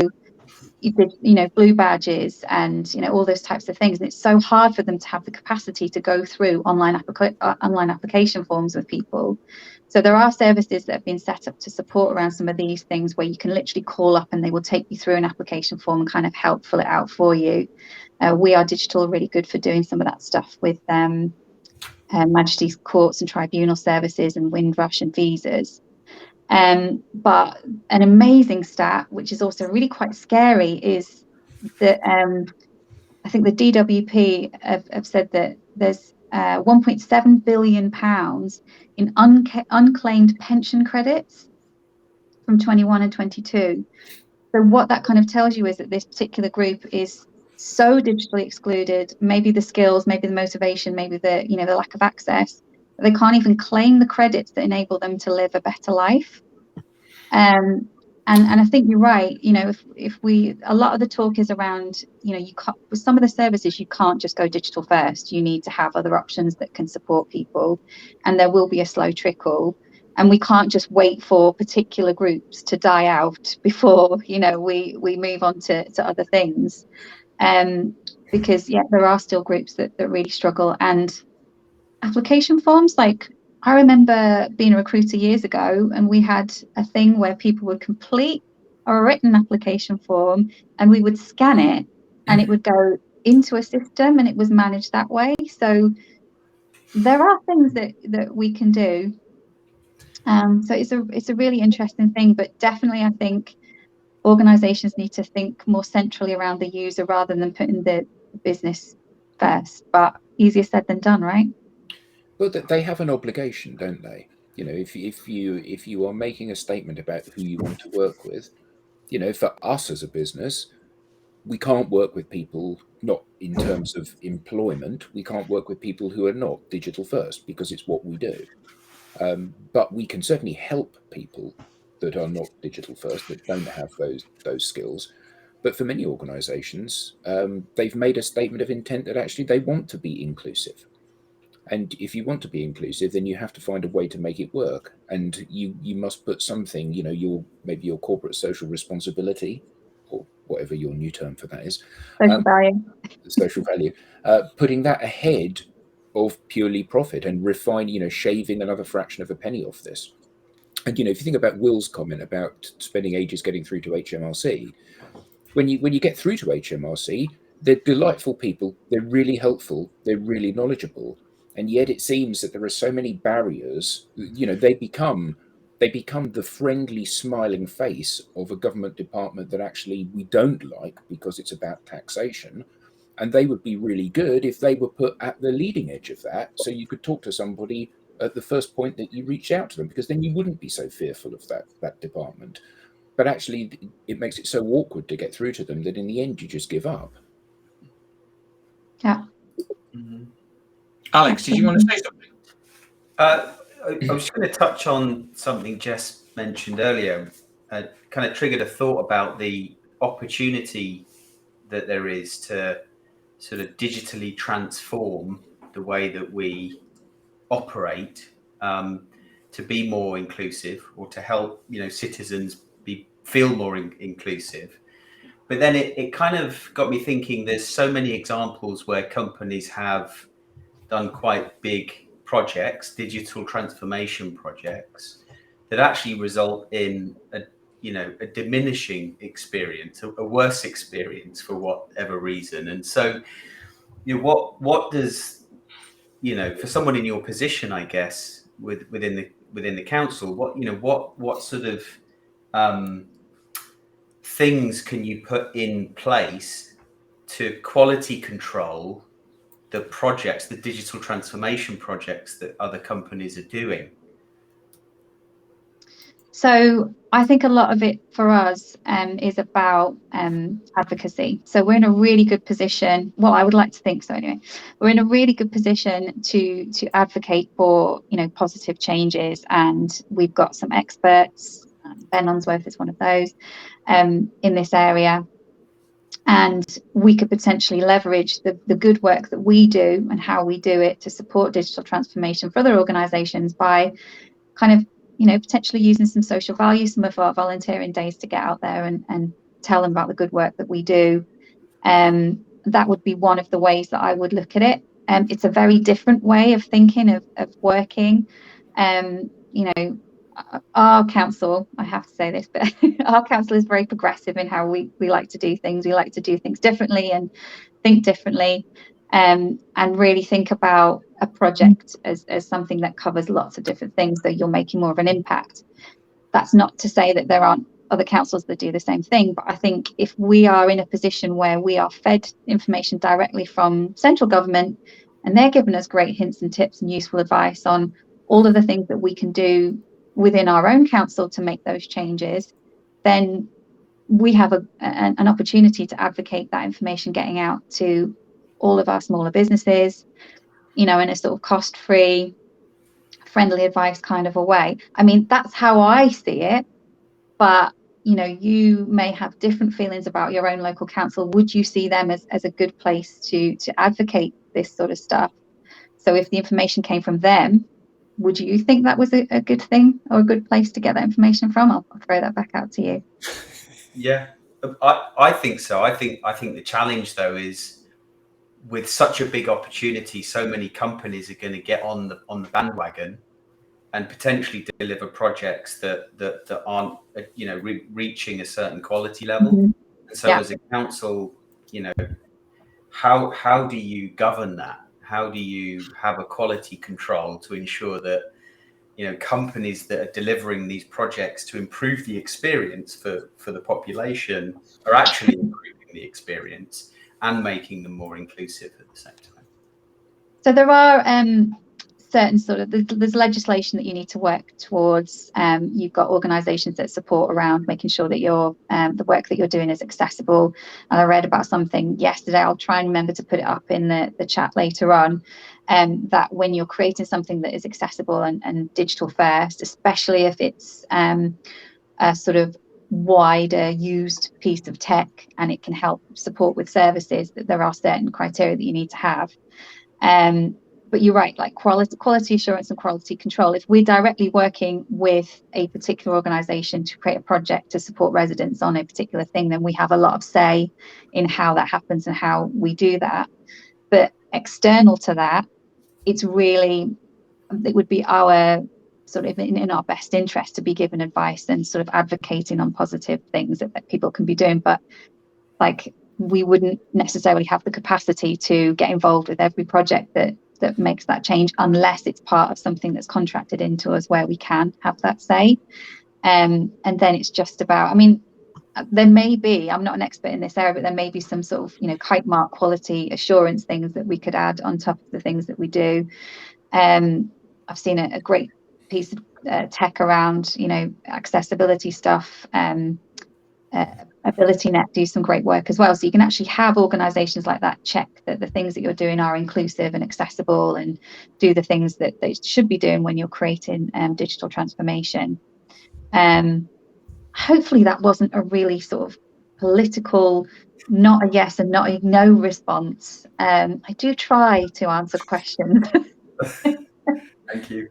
blue badges and all those types of things, and it's so hard for them to have the capacity to go through online application forms with people. So there are services that have been set up to support around some of these things, where you can literally call up and they will take you through an application form and kind of help fill it out for you. We Are Digital are really good for doing some of that stuff with Majesty's Courts and Tribunal Services and Windrush and visas. But an amazing stat, which is also really quite scary, is that I think the DWP have said that there's £1.7 billion in unclaimed pension credits from 21 and 22. So what that kind of tells you is that this particular group is so digitally excluded, maybe the skills, maybe the motivation, maybe the the lack of access, that they can't even claim the credits that enable them to live a better life. And I think you're right. If we, a lot of the talk is around, you can't, with some of the services, you can't just go digital first. You need to have other options that can support people, and there will be a slow trickle. And we can't just wait for particular groups to die out before we move on to other things. because there are still groups that really struggle. And application forms, like I remember being a recruiter years ago, and we had a thing where people would complete a written application form and we would scan it and it would go into a system and it was managed that way. So there are things that we can do. So it's a really interesting thing, but definitely I think organizations need to think more centrally around the user rather than putting the business first. But easier said than done, right? Well, they have an obligation, don't they? You know, if you are making a statement about who you want to work with, you know, for us as a business, we can't work with people, not in terms of employment, we can't work with people who are not digital first because it's what we do. But we can certainly help people that are not digital first, that don't have those skills. But for many organizations, they've made a statement of intent that actually they want to be inclusive. And if you want to be inclusive, then you have to find a way to make it work. And you must put something, you know, maybe your corporate social responsibility, or whatever your new term for that is, Social value. social value, putting that ahead of purely profit and shaving another fraction of a penny off this. And, you know, if you think about Will's comment about spending ages getting through to HMRC, when you get through to HMRC, they're delightful people, they're really helpful, they're really knowledgeable. And yet it seems that there are so many barriers, you know, they become the friendly, smiling face of a government department that actually we don't like because it's about taxation. And they would be really good if they were put at the leading edge of that. So you could talk to somebody at the first point that you reach out to them, because then you wouldn't be so fearful of that department. But actually, it makes it so awkward to get through to them that in the end, you just give up. Yeah. Mm-hmm. Alex, did you want to say something? I was going to touch on something Jess mentioned earlier. Kind of triggered a thought about the opportunity that there is to sort of digitally transform the way that we operate, to be more inclusive, or to help, you know, citizens feel more inclusive. But then it kind of got me thinking, there's so many examples where companies have done quite big projects, digital transformation projects, that actually result in a diminishing experience, a worse experience for whatever reason. And so, you know, what does, you know, for someone in your position, I guess, within the council, what sort of things can you put in place to quality control the projects, the digital transformation projects that other companies are doing? So I think a lot of it for us is about advocacy. So we're in a really good position. Well, I would like to think so anyway. We're in a really good position to advocate for, you know, positive changes, and we've got some experts. Ben Onsworth is one of those in this area. And we could potentially leverage the good work that we do and how we do it to support digital transformation for other organisations by kind of, you know, potentially using some social value, some of our volunteering days to get out there and tell them about the good work that we do. That would be one of the ways that I would look at it. It's a very different way of thinking, of working. You know, our council, I have to say this, but our council is very progressive in how we like to do things. We like to do things differently and think differently, and really think about a project as something that covers lots of different things, so you're making more of an impact. That's not to say that there aren't other councils that do the same thing, but I think if we are in a position where we are fed information directly from central government, and they're giving us great hints and tips and useful advice on all of the things that we can do within our own council to make those changes, then we have an opportunity to advocate that information getting out to all of our smaller businesses, you know, in a sort of cost-free, friendly advice kind of a way. I mean, that's how I see it, but, you know, you may have different feelings about your own local council. Would you see them as a good place to advocate this sort of stuff? So if the information came from them, would you think that was a good thing or a good place to get that information from? I'll throw that back out to you. Yeah, I think so. I think the challenge, though, is with such a big opportunity, so many companies are going to get on the bandwagon and potentially deliver projects that aren't, reaching a certain quality level. Mhm. And so, Yeah. as a council, how do you govern that? How do you have a quality control to ensure that companies that are delivering these projects to improve the experience for the population are actually improving the experience and making them more inclusive at the same time? So there are certain there's legislation that you need to work towards. You've got organisations that support around making sure that the work that you're doing is accessible. And I read about something yesterday. I'll try and remember to put it up in the chat later on. That when you're creating something that is accessible and digital first, especially if it's a sort of wider used piece of tech and it can help support with services, that there are certain criteria that you need to have. But you're right, like quality assurance and quality control. If we're directly working with a particular organisation to create a project to support residents on a particular thing, then we have a lot of say in how that happens and how we do that. But external to that, it would be our sort of in our best interest to be given advice and sort of advocating on positive things that people can be doing. But like, we wouldn't necessarily have the capacity to get involved with every project that makes that change, unless it's part of something that's contracted into us where we can have that say. And then it's just about, I mean, there may be, I'm not an expert in this area, but there may be some sort of, kite mark quality assurance things that we could add on top of the things that we do. I've seen a great piece of tech around, accessibility stuff. AbilityNet do some great work as well, so you can actually have organizations like that check that the things that you're doing are inclusive and accessible, and do the things that they should be doing when you're creating digital transformation. Hopefully that wasn't a really sort of political, not a yes and not a no response. I do try to answer questions. Thank you.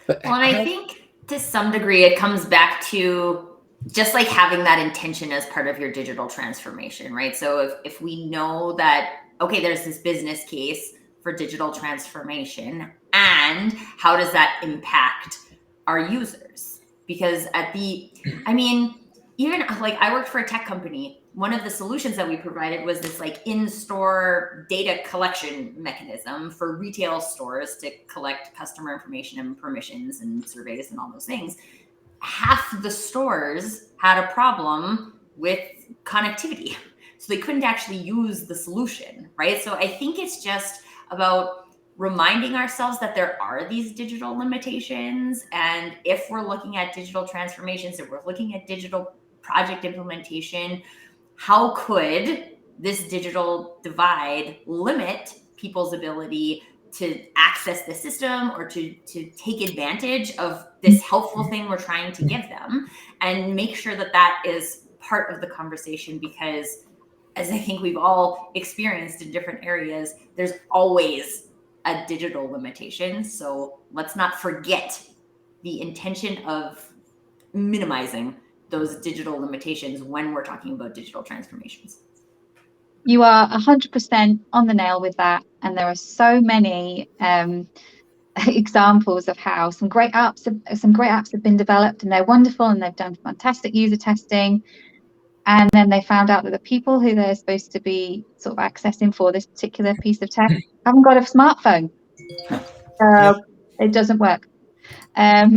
Well, and I think to some degree it comes back to just like having that intention as part of your digital transformation, right? So if we know that, okay, there's this business case for digital transformation, and how does that impact our users? Because even like I worked for a tech company, one of the solutions that we provided was this like in-store data collection mechanism for retail stores to collect customer information and permissions and surveys and all those things. Half the stores had a problem with connectivity, so they couldn't actually use the solution, right? So I think it's just about reminding ourselves that there are these digital limitations, and if we're looking at digital transformations, if we're looking at digital project implementation, how could this digital divide limit people's ability to access the system or to take advantage of this helpful thing we're trying to give them, and make sure that that is part of the conversation? Because as I think we've all experienced in different areas, there's always a digital limitation. So let's not forget the intention of minimizing those digital limitations when we're talking about digital transformations. You are 100% on the nail with that, and there are so many examples of how some great apps have been developed, and they're wonderful, and they've done fantastic user testing, and then they found out that the people who they're supposed to be sort of accessing for this particular piece of tech haven't got a smartphone, so it doesn't work. And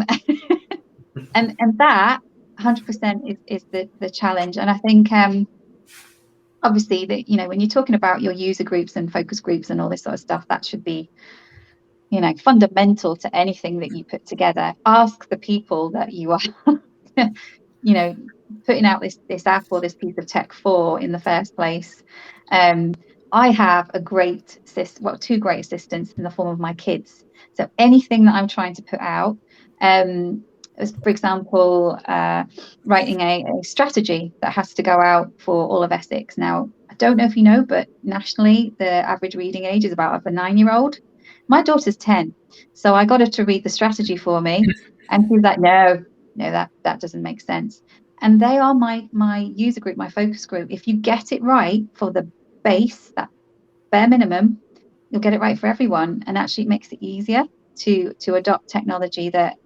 that 100% is the challenge. And I think obviously that, when you're talking about your user groups and focus groups and all this sort of stuff, that should be, fundamental to anything that you put together. Ask the people that you are, putting out this app or this piece of tech for in the first place. I have two great assistants in the form of my kids. So anything that I'm trying to put out, for example, writing a strategy that has to go out for all of Essex. Now, I don't know if you know, but nationally, the average reading age is about a 9-year-old. My daughter's 10, so I got her to read the strategy for me, and she's like, no, that doesn't make sense. And they are my user group, my focus group. If you get it right for the base, that bare minimum, you'll get it right for everyone. And actually it makes it easier to adopt technology that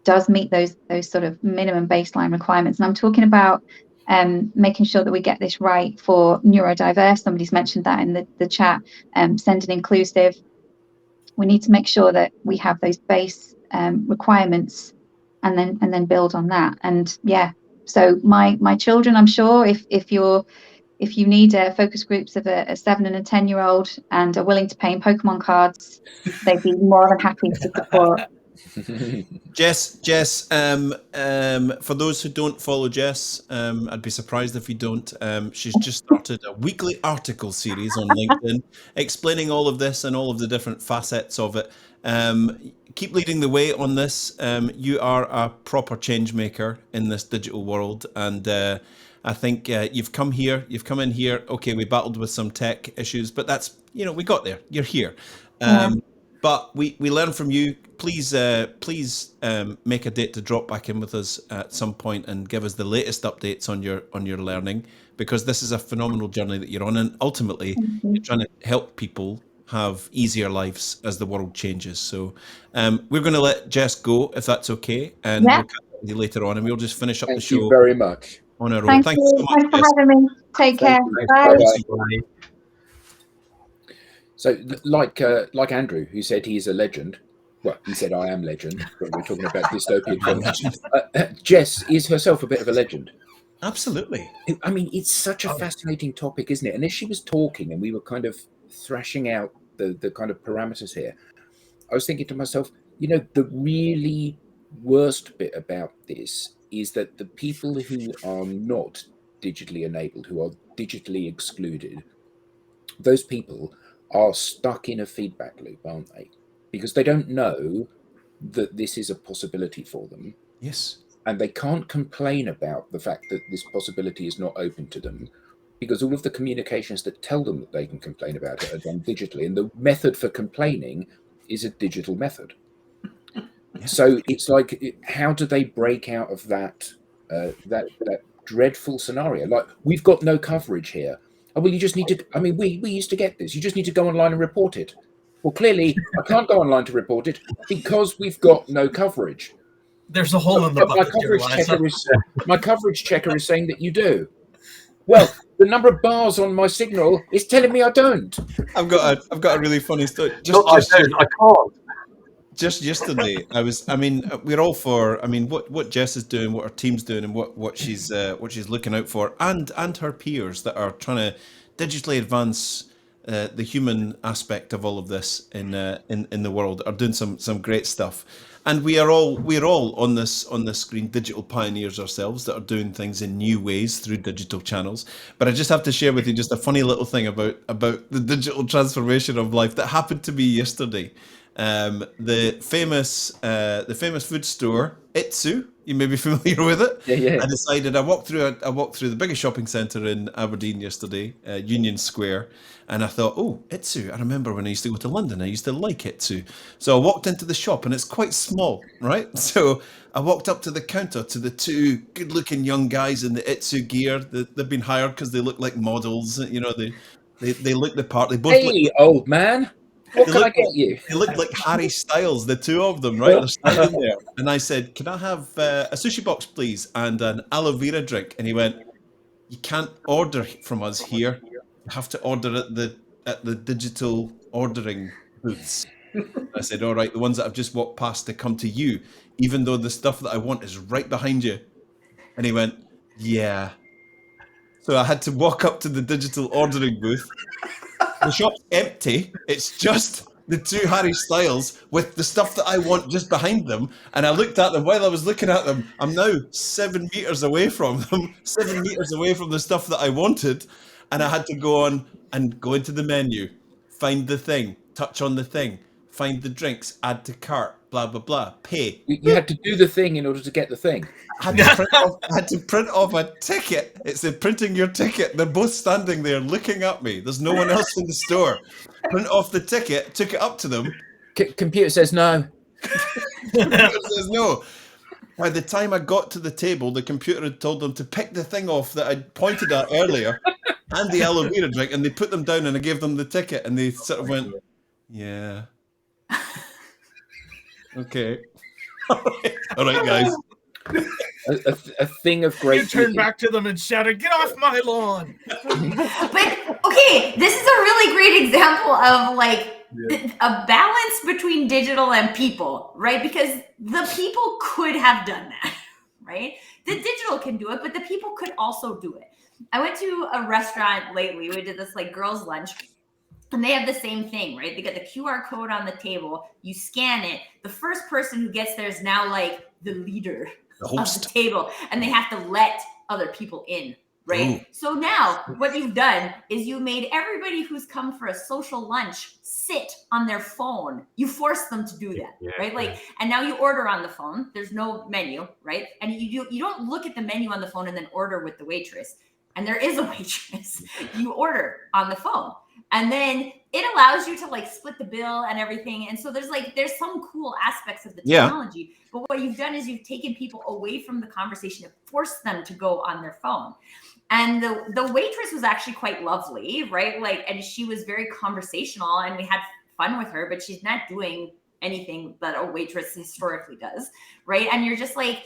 does meet those sort of minimum baseline requirements. And I'm talking about making sure that we get this right for neurodiverse. Somebody's mentioned that in the chat. Send and inclusive. We need to make sure that we have those base requirements and then build on that. And yeah, so my children, I'm sure if you need focus groups of a 7 and a 10-year-old and are willing to pay in Pokemon cards, they'd be more than happy to support. Jess, for those who don't follow Jess, I'd be surprised if you don't. She's just started a weekly article series on LinkedIn explaining all of this and all of the different facets of it. Keep leading the way on this. You are a proper change maker in this digital world, and I think you've come in here. Okay, we battled with some tech issues, but that's, we got there. You're here. But we learn from you. Please make a date to drop back in with us at some point and give us the latest updates on your learning, because this is a phenomenal journey that you're on, and ultimately you're trying to help people have easier lives as the world changes. So we're going to let Jess go, if that's okay, and we'll catch up with you later on, and we'll just finish up the show. Thank you very much. On our own. Thank Thanks you. so much, Thanks for having me. Take care. Bye. Bye. So, like Andrew, who said he's a legend. Well, he said I am legend, but we're talking about dystopian films. Jess is herself a bit of a legend. Absolutely. I mean, it's such a fascinating topic, isn't it? And as she was talking, and we were kind of thrashing out the kind of parameters here, I was thinking to myself, the really worst bit about this is that the people who are not digitally enabled, who are digitally excluded, those people are stuck in a feedback loop, aren't they? Because they don't know that this is a possibility for them. Yes. And they can't complain about the fact that this possibility is not open to them, because all of the communications that tell them that they can complain about it are done digitally. And the method for complaining is a digital method. Yeah. So it's like, how do they break out of that dreadful scenario? Like, we've got no coverage here. Oh, well, you just need to, we used to get this. You just need to go online and report it. Well, clearly, I can't go online to report it because we've got no coverage. There's a hole in the bucket. My coverage checker is saying that you do. Well, the number of bars on my signal is telling me I don't. I've got a really funny story. I can't. Just yesterday, we're all for, what Jess is doing, what her team's doing, and what she's looking out for, and her peers that are trying to digitally advance the human aspect of all of this in the world are doing some great stuff. And we're all on this screen digital pioneers ourselves that are doing things in new ways through digital channels. But I just have to share with you just a funny little thing about the digital transformation of life that happened to me yesterday. The famous food store Itsu, you may be familiar with it. Yeah. I decided I walked through the biggest shopping centre in Aberdeen yesterday, Union Square, and I thought, oh, Itsu. I remember when I used to go to London, I used to like Itsu. So I walked into the shop, and it's quite small, right? So I walked up to the counter to the two good-looking young guys in the Itsu gear. They've been hired because they look like models. They look the part. They both hey, old man. What can I get you? They look like Harry Styles, the two of them, right? They're standing there. And I said, can I have a sushi box, please, and an aloe vera drink? And he went, you can't order from us here. You have to order at the digital ordering booths. I said, all right, the ones that I've just walked past to come to you, even though the stuff that I want is right behind you. And he went, yeah. So I had to walk up to the digital ordering booth. The shop's empty. It's just the two Harry Styles with the stuff that I want just behind them. And I looked at them. While I was looking at them, I'm now 7 meters away from them, 7 meters away from the stuff that I wanted. And I had to go on and go into the menu, find the thing, touch on the thing, find the drinks, add to cart, blah, blah, blah, pay. You had to do the thing in order to get the thing. I had to print off a ticket. It said printing your ticket. They're both standing there looking at me. There's no one else in the store. Print off the ticket, took it up to them. Computer says no. Computer says no. By the time I got to the table, the computer had told them to pick the thing off that I'd pointed at earlier and the aloe vera drink, and they put them down, and I gave them the ticket, and they sort of went, yeah. Okay. All right, guys. A thing of great. You turned back to them and shouted, "Get off my lawn!" But okay, this is a really great example of like a balance between digital and people, right? Because the people could have done that, right? The digital can do it, but the people could also do it. I went to a restaurant lately. We did this like girls' lunch. And they have the same thing, right? They got the QR code on the table. You scan it. The first person who gets there is now like the leader The host. of the table, and they have to let other people in, right? Ooh. So now what you've done is you made everybody who's come for a social lunch sit on their phone. You force them to do that, right? Like, and now you order on the phone. There's no menu, right? And you don't look at the menu on the phone and then order with the waitress. And there is a waitress. You order on the phone. And then it allows you to like split the bill and everything. And so there's some cool aspects of the technology. But what you've done is you've taken people away from the conversation and forced them to go on their phone. And the waitress was actually quite lovely, right? Like, and she was very conversational and we had fun with her, but she's not doing anything that a waitress historically does, right? And you're just like,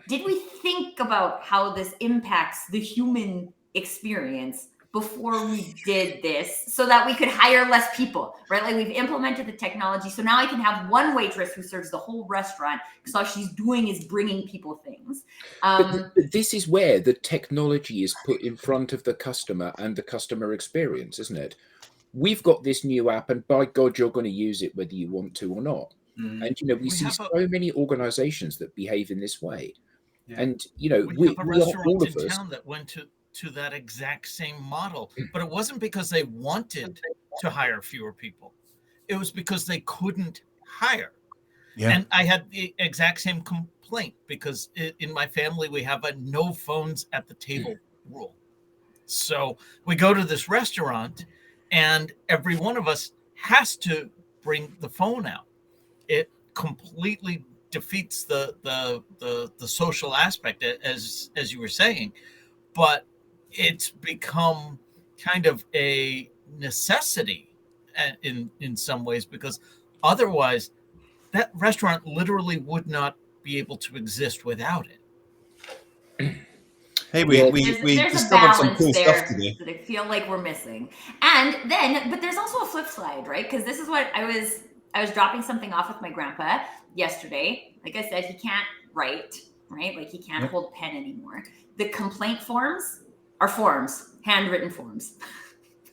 did we think about how this impacts the human experience before we did this so that we could hire less people, right? Like we've implemented the technology. So now I can have one waitress who serves the whole restaurant because all she's doing is bringing people things. But this is where the technology is put in front of the customer and the customer experience, isn't it? We've got this new app and by God, you're going to use it whether you want to or not. And, we see so many organizations that behave in this way. Yeah. And, we have a restaurant in town that went to that exact same model, but it wasn't because they wanted to hire fewer people. It was because they couldn't hire. Yeah. And I had the exact same complaint because in my family, we have a no phones at the table rule. So we go to this restaurant and every one of us has to bring the phone out. It completely defeats the social aspect, as you were saying, but it's become kind of a necessity in some ways, because otherwise that restaurant literally would not be able to exist without it. Hey, we discovered some cool stuff today that I feel like we're missing. And then, but there's also a flip side, right? Because this is what I was dropping something off with my grandpa yesterday. Like I said, he can't write, right? Like he can't hold a pen anymore. The complaint forms are forms, handwritten forms,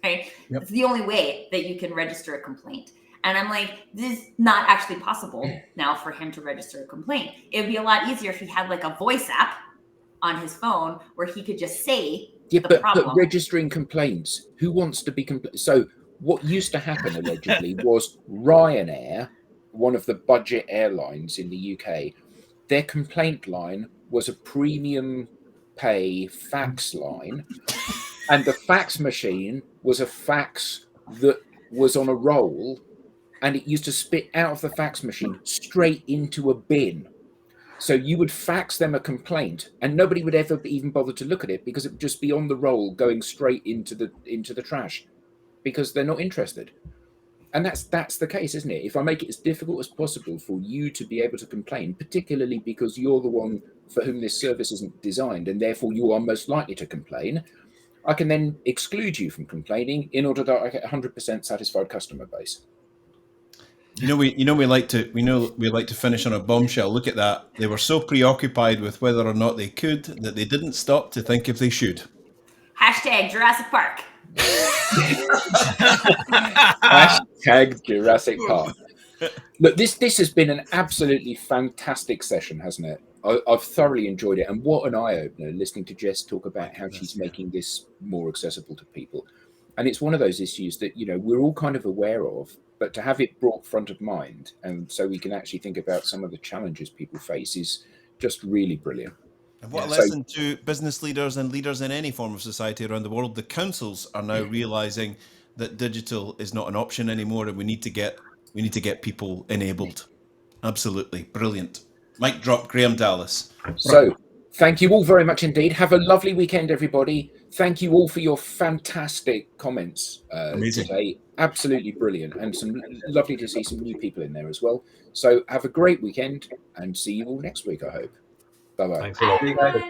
right? Yep. It's the only way that you can register a complaint. And I'm like, this is not actually possible now for him to register a complaint. It would be a lot easier if he had like a voice app on his phone where he could just say the problem. But registering complaints, who wants to be so what used to happen allegedly was Ryanair, one of the budget airlines in the UK, their complaint line was a premium pay fax line, and the fax machine was a fax that was on a roll, and it used to spit out of the fax machine straight into a bin. So you would fax them a complaint and nobody would ever even bother to look at it because it would just be on the roll going straight into the trash because they're not interested. And that's the case, isn't it? If I make it as difficult as possible for you to be able to complain, particularly because you're the one for whom this service isn't designed and therefore you are most likely to complain, I can then exclude you from complaining in order that I get 100% satisfied customer base. We like to finish on a bombshell. Look at that. They were so preoccupied with whether or not they could that they didn't stop to think if they should. Hashtag Jurassic Park. Hashtag Jurassic Park. Look, this has been an absolutely fantastic session, hasn't it? I've thoroughly enjoyed it. And what an eye-opener listening to Jess talk about how she's making this more accessible to people. And it's one of those issues that, we're all kind of aware of, but to have it brought front of mind and so we can actually think about some of the challenges people face is just really brilliant. And what a lesson to business leaders and leaders in any form of society around the world. The councils are now realizing that digital is not an option anymore, and we need to get people enabled. Absolutely brilliant. Mic drop, Graham Dallas. So thank you all very much indeed. Have a lovely weekend, everybody. thank you all for your fantastic comments Amazing. today. Absolutely brilliant, and some lovely to see some new people in there as well. So have a great weekend, and see you all next week, I hope. Bye bye. Thanks a lot. Bye, everyone.